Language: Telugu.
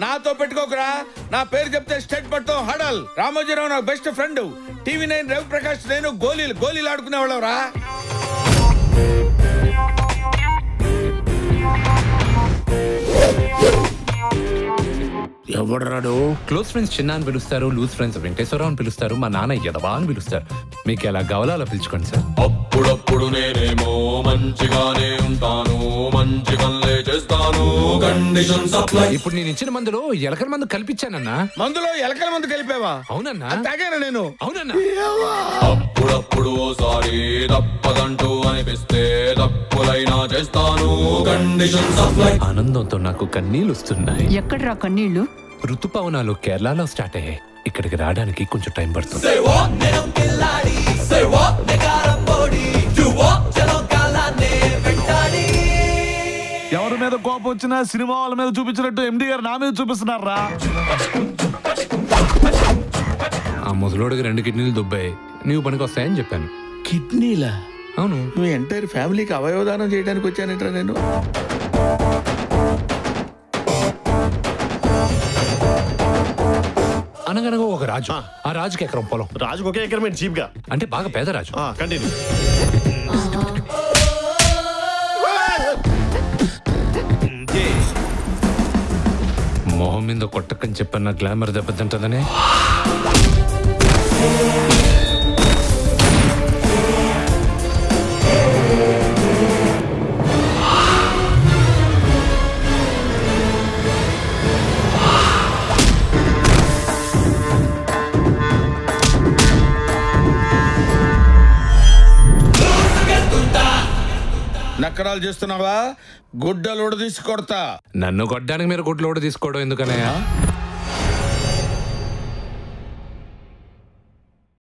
నాతో పెట్టుకోకరా. నా పేరు చెప్తే స్టేట్ పడతాం. హడల్ రామోజీరావు నాకు బెస్ట్ ఫ్రెండ్. TV9 రవిప్రకాష్ నేను గోళీలు ఆడుకునేవాళ్ళవరా. ఎవడరాడు? క్లోజ్ ఫ్రెండ్స్ చిన్న అని పిలుస్తారు, లూజ్ ఫ్రెండ్స్ వెంకటేశ్వరరావు అని పిలుస్తారు, మా నాన్న యదవా అని పిలుస్తారు. మీకు ఎలా కావాలో అలా పిలుచుకోండి సార్. అప్పుడప్పుడు నేనేమో మంచిగానే ఉంటాను, మంచి పనులే చేస్తాను. Conditions apply. ఇప్పుడు నేను ఇచ్చిన మందులో ఎలకల మందు కల్పించానన్నా. మందులో ఎలకల మందు కలిపావా? అవునన్నా. తాగాను నేను. అవునన్నా. అప్పుడప్పుడు ఓసారి తప్పదంటూ అనిపిస్తే తప్పులైనా చేస్తాను. Conditions apply. ఆనందంతో నాకు కన్నీళ్లు వస్తున్నాయి. ఎక్కడ్రా కన్నీళ్లు? ఋతుపవనాలు కేరళలో స్టార్ట్ అయ్యాయి. ఇక్కడికి రావడానికి కొంచెం టైం పడుతుంది. ఎవరి మీద కోపం వచ్చినా సినిమా వాళ్ళ మీద చూపించినట్టు MD గారు నా మీద చూపిస్తున్నారా? ఆ ముసలోడికి 2 కిడ్నీలు దుబ్బాయి, నీవు పనికి వస్తాయని చెప్పాను. కిడ్నీలా? అవును. నువ్వు ఎంటైర్ ఫ్యామిలీకి అవయవదానం చేయడానికి వచ్చానంటరా నేను. అనగనగా ఒక రాజు. ఆ రాజుకి ఎకరం పొలం. రాజుకు ఒకే ఎకరమే చీప్ గా. అంటే బాగా పేద రాజు. కంటిన్యూ. మొహం మీద కొట్టకని చెప్పన్న గ్లామర్ దెబ్బతింటదనే. నక్కరాలు చేస్తున్నావా? గుడ్డలోడు తీసి కొడతా. నన్ను కొట్టడానికి మీరు గుడ్లోడు తీసుకోవడం ఎందుకనయ్యా?